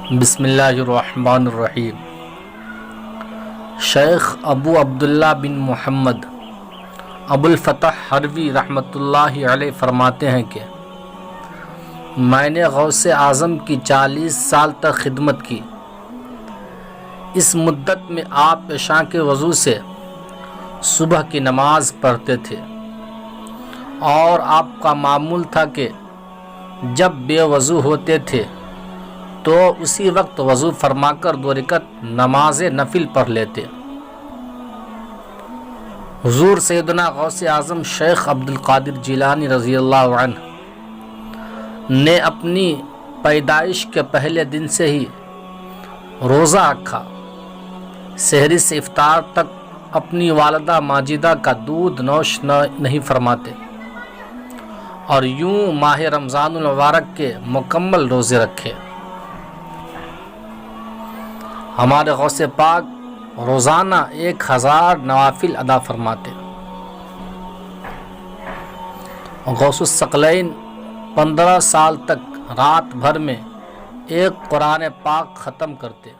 بسم اللہ الرحمن الرحیم۔ شیخ ابو عبداللہ بن محمد ابو الفتح حروی رحمۃ اللہ علیہ فرماتے ہیں کہ میں نے غوث اعظم کی 40 سال تک خدمت کی۔ اس مدت میں آپ عشاء کے وضو سے صبح کی نماز پڑھتے تھے اور آپ کا معمول تھا کہ جب بے وضو ہوتے تھے تو اسی وقت وضو فرما کر 2 رکعت نماز نفل پڑھ لیتے۔ حضور سیدنا غوث اعظم شیخ عبد القادر جیلانی رضی اللہ عنہ نے اپنی پیدائش کے پہلے دن سے ہی روزہ رکھا۔ سحری سے افطار تک اپنی والدہ ماجدہ کا دودھ نوش نہیں فرماتے اور یوں ماہ رمضان المبارک کے مکمل روزے رکھے۔ ہمارے غوث پاک روزانہ 1000 نوافل ادا فرماتے۔ غوث الثقلین 15 سال تک رات بھر میں 1 قرآن پاک ختم کرتے۔